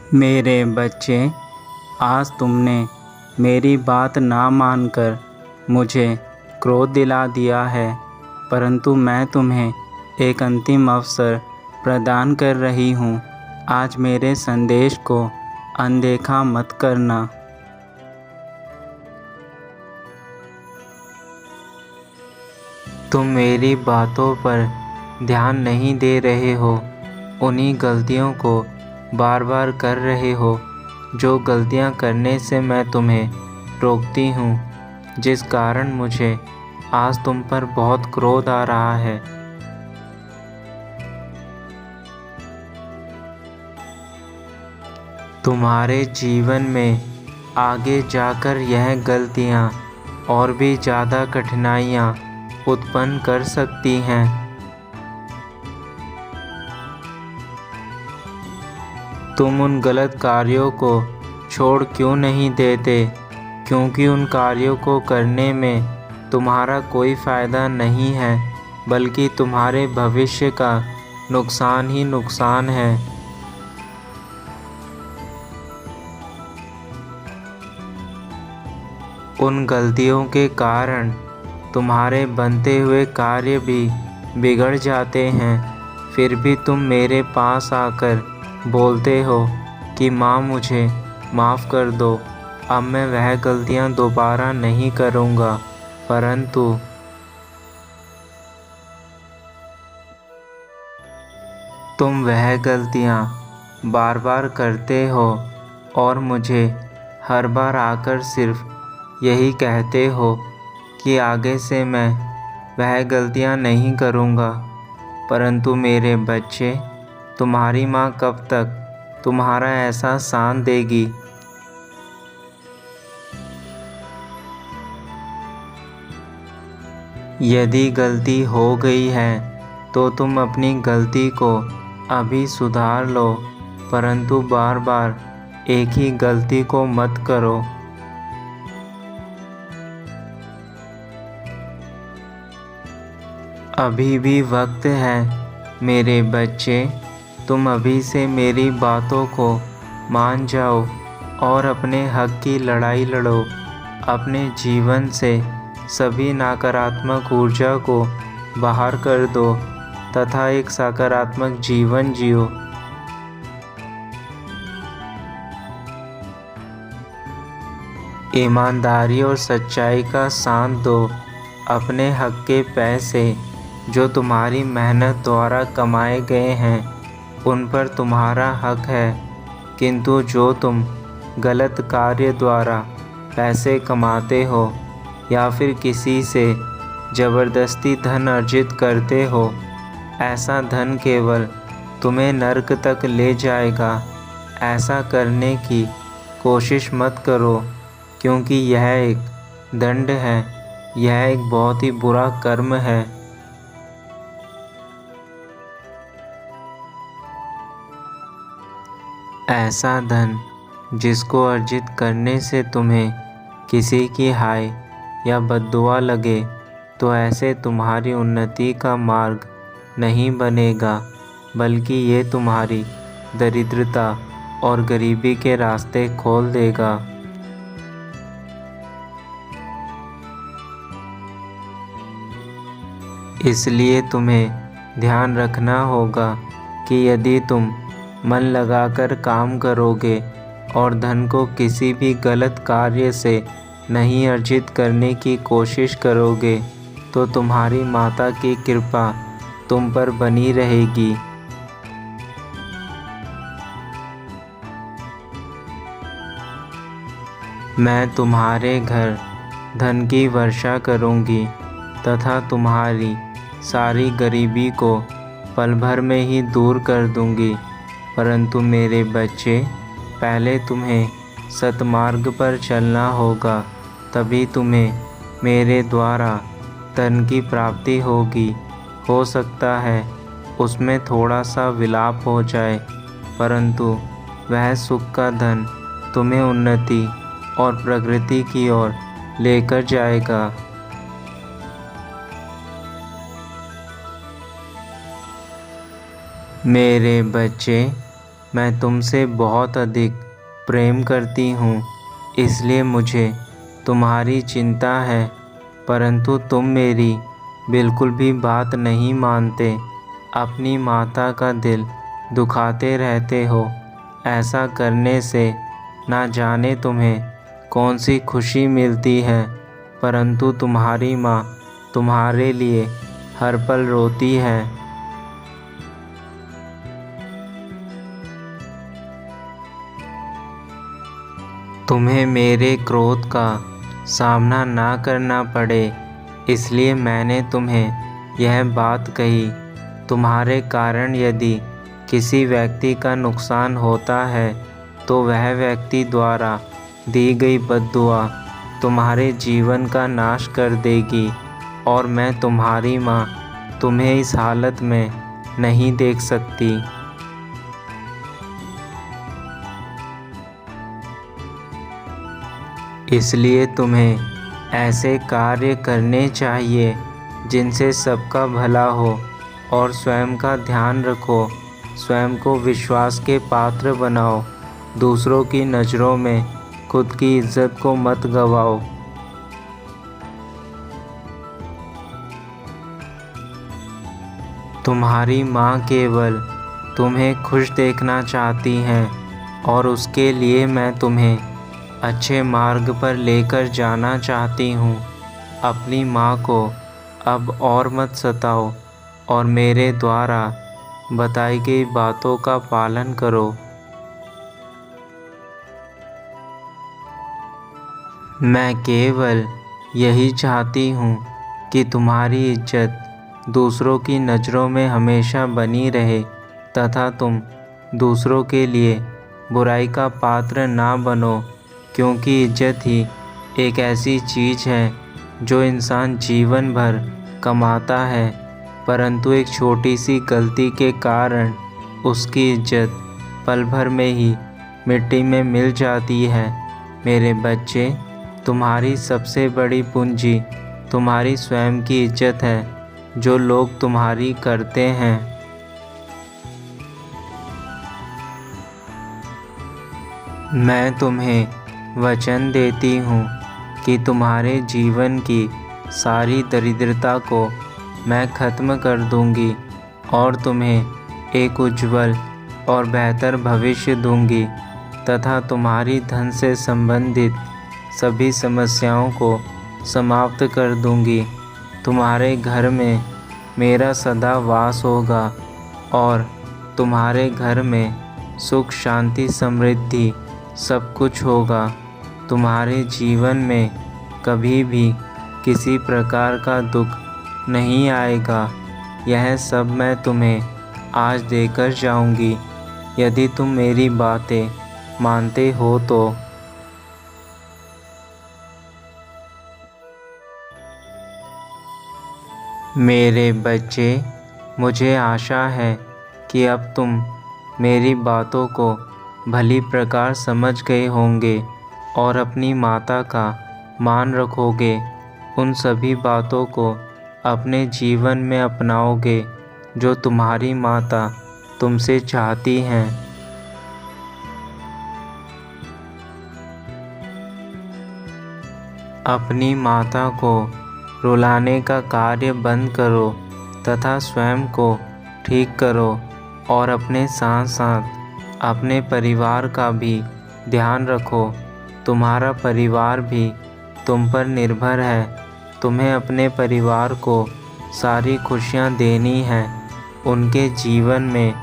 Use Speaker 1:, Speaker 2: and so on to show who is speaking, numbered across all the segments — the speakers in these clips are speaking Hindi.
Speaker 1: मेरे बच्चे, आज तुमने मेरी बात ना मानकर मुझे क्रोध दिला दिया है, परंतु मैं तुम्हें एक अंतिम अवसर प्रदान कर रही हूँ। आज मेरे संदेश को अनदेखा मत करना। तुम मेरी बातों पर ध्यान नहीं दे रहे हो, उन्हीं गलतियों को बार बार कर रहे हो जो गलतियां करने से मैं तुम्हें रोकती हूँ, जिस कारण मुझे आज तुम पर बहुत क्रोध आ रहा है। तुम्हारे जीवन में आगे जाकर यह गलतियाँ और भी ज़्यादा कठिनाइयाँ उत्पन्न कर सकती हैं। तुम उन गलत कार्यों को छोड़ क्यों नहीं देते? क्योंकि उन कार्यों को करने में तुम्हारा कोई फ़ायदा नहीं है, बल्कि तुम्हारे भविष्य का नुकसान ही नुकसान है। उन गलतियों के कारण तुम्हारे बनते हुए कार्य भी बिगड़ जाते हैं। फिर भी तुम मेरे पास आकर बोलते हो कि माँ, मुझे माफ़ कर दो, अब मैं वह गलतियाँ दोबारा नहीं करूँगा। परंतु तुम वह गलतियाँ बार बार करते हो और मुझे हर बार आकर सिर्फ यही कहते हो कि आगे से मैं वह गलतियाँ नहीं करूँगा। परंतु मेरे बच्चे, तुम्हारी माँ कब तक तुम्हारा ऐसा साथ देगी? यदि गलती हो गई है तो तुम अपनी गलती को अभी सुधार लो, परंतु बार बार एक ही गलती को मत करो। अभी भी वक्त है मेरे बच्चे, तुम अभी से मेरी बातों को मान जाओ और अपने हक की लड़ाई लड़ो। अपने जीवन से सभी नकारात्मक ऊर्जा को बाहर कर दो तथा एक सकारात्मक जीवन जियो। ईमानदारी और सच्चाई का साथ दो। अपने हक के पैसे जो तुम्हारी मेहनत द्वारा कमाए गए हैं, उन पर तुम्हारा हक है, किंतु जो तुम गलत कार्य द्वारा पैसे कमाते हो या फिर किसी से ज़बरदस्ती धन अर्जित करते हो, ऐसा धन केवल तुम्हें नरक तक ले जाएगा। ऐसा करने की कोशिश मत करो, क्योंकि यह एक दंड है, यह एक बहुत ही बुरा कर्म है। ऐसा धन जिसको अर्जित करने से तुम्हें किसी की हाय या बद्दुआ लगे, तो ऐसे तुम्हारी उन्नति का मार्ग नहीं बनेगा, बल्कि ये तुम्हारी दरिद्रता और गरीबी के रास्ते खोल देगा। इसलिए तुम्हें ध्यान रखना होगा कि यदि तुम मन लगाकर काम करोगे और धन को किसी भी गलत कार्य से नहीं अर्जित करने की कोशिश करोगे, तो तुम्हारी माता की कृपा तुम पर बनी रहेगी। मैं तुम्हारे घर धन की वर्षा करूँगी तथा तुम्हारी सारी गरीबी को पल भर में ही दूर कर दूँगी। परंतु मेरे बच्चे, पहले तुम्हें सतमार्ग पर चलना होगा, तभी तुम्हें मेरे द्वारा धन की प्राप्ति होगी। हो सकता है उसमें थोड़ा सा विलाप हो जाए, परंतु वह सुख का धन तुम्हें उन्नति और प्रगति की ओर लेकर जाएगा। मेरे बच्चे, मैं तुमसे बहुत अधिक प्रेम करती हूँ, इसलिए मुझे तुम्हारी चिंता है, परंतु तुम मेरी बिल्कुल भी बात नहीं मानते। अपनी माता का दिल दुखाते रहते हो। ऐसा करने से ना जाने तुम्हें कौन सी खुशी मिलती है, परंतु तुम्हारी माँ तुम्हारे लिए हर पल रोती है। तुम्हें मेरे क्रोध का सामना ना करना पड़े, इसलिए मैंने तुम्हें यह बात कही। तुम्हारे कारण यदि किसी व्यक्ति का नुकसान होता है तो वह व्यक्ति द्वारा दी गई बद्दुआ तुम्हारे जीवन का नाश कर देगी, और मैं तुम्हारी माँ तुम्हें इस हालत में नहीं देख सकती। इसलिए तुम्हें ऐसे कार्य करने चाहिए जिनसे सबका भला हो, और स्वयं का ध्यान रखो। स्वयं को विश्वास के पात्र बनाओ। दूसरों की नज़रों में खुद की इज्जत को मत गवाओ। तुम्हारी माँ केवल तुम्हें खुश देखना चाहती हैं, और उसके लिए मैं तुम्हें अच्छे मार्ग पर लेकर जाना चाहती हूँ। अपनी माँ को अब और मत सताओ, और मेरे द्वारा बताई गई बातों का पालन करो। मैं केवल यही चाहती हूँ कि तुम्हारी इज्जत दूसरों की नज़रों में हमेशा बनी रहे, तथा तुम दूसरों के लिए बुराई का पात्र ना बनो, क्योंकि इज्जत ही एक ऐसी चीज़ है जो इंसान जीवन भर कमाता है, परंतु एक छोटी सी गलती के कारण उसकी इज्जत पल भर में ही मिट्टी में मिल जाती है। मेरे बच्चे, तुम्हारी सबसे बड़ी पूंजी तुम्हारी स्वयं की इज्जत है, जो लोग तुम्हारी करते हैं। मैं तुम्हें वचन देती हूँ कि तुम्हारे जीवन की सारी दरिद्रता को मैं ख़त्म कर दूँगी, और तुम्हें एक उज्जवल और बेहतर भविष्य दूँगी, तथा तुम्हारी धन से संबंधित सभी समस्याओं को समाप्त कर दूँगी। तुम्हारे घर में मेरा सदा वास होगा, और तुम्हारे घर में सुख, शांति, समृद्धि सब कुछ होगा। तुम्हारे जीवन में कभी भी किसी प्रकार का दुख नहीं आएगा। यह सब मैं तुम्हें आज देकर जाऊंगी, यदि तुम मेरी बातें मानते हो तो। मेरे बच्चे, मुझे आशा है कि अब तुम मेरी बातों को भली प्रकार समझ गए होंगे और अपनी माता का मान रखोगे। उन सभी बातों को अपने जीवन में अपनाओगे जो तुम्हारी माता तुमसे चाहती हैं। अपनी माता को रुलाने का कार्य बंद करो तथा स्वयं को ठीक करो, और अपने साथ साथ अपने परिवार का भी ध्यान रखो। तुम्हारा परिवार भी तुम पर निर्भर है। तुम्हें अपने परिवार को सारी खुशियाँ देनी हैं। उनके जीवन में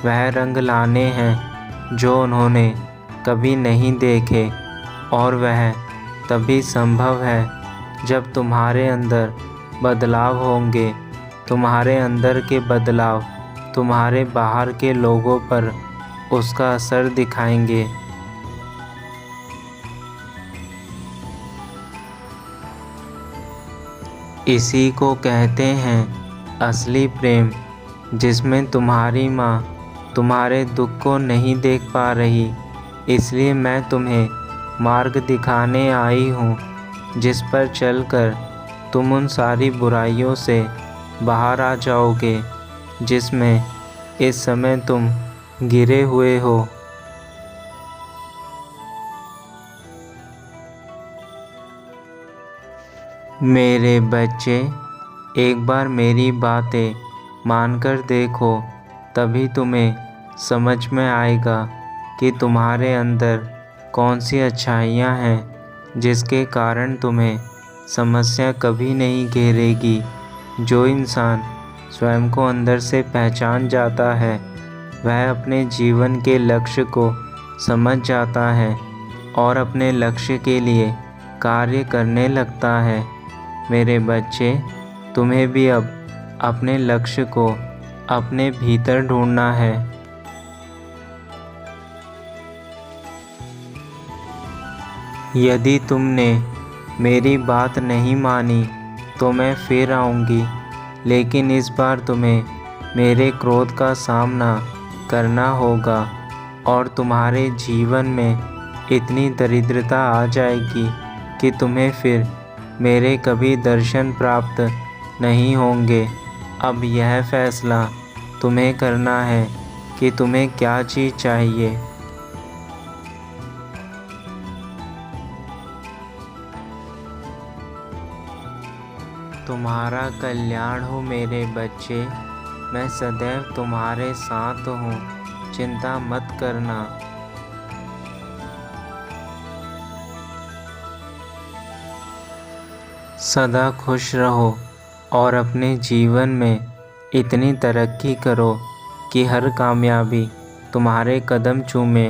Speaker 1: वह रंग लाने हैं जो उन्होंने कभी नहीं देखे, और वह तभी संभव है जब तुम्हारे अंदर बदलाव होंगे। तुम्हारे अंदर के बदलाव तुम्हारे बाहर के लोगों पर उसका असर दिखाएंगे। इसी को कहते हैं असली प्रेम, जिसमें तुम्हारी माँ तुम्हारे दुख को नहीं देख पा रही। इसलिए मैं तुम्हें मार्ग दिखाने आई हूँ, जिस पर चलकर तुम उन सारी बुराइयों से बाहर आ जाओगे जिसमें इस समय तुम गिरे हुए हो। मेरे बच्चे, एक बार मेरी बातें मानकर देखो, तभी तुम्हें समझ में आएगा कि तुम्हारे अंदर कौन सी अच्छाइयाँ हैं जिसके कारण तुम्हें समस्या कभी नहीं घेरेगी। जो इंसान स्वयं को अंदर से पहचान जाता है, वह अपने जीवन के लक्ष्य को समझ जाता है और अपने लक्ष्य के लिए कार्य करने लगता है। मेरे बच्चे, तुम्हें भी अब अपने लक्ष्य को अपने भीतर ढूंढना है। यदि तुमने मेरी बात नहीं मानी तो मैं फिर आऊँगी, लेकिन इस बार तुम्हें मेरे क्रोध का सामना करना होगा और तुम्हारे जीवन में इतनी दरिद्रता आ जाएगी कि तुम्हें फिर मेरे कभी दर्शन प्राप्त नहीं होंगे। अब यह फैसला तुम्हें करना है कि तुम्हें क्या चीज़ चाहिए। तुम्हारा कल्याण हो मेरे बच्चे, मैं सदैव तुम्हारे साथ हूँ, चिंता मत करना। सदा खुश रहो और अपने जीवन में इतनी तरक्की करो कि हर कामयाबी तुम्हारे कदम चूमे।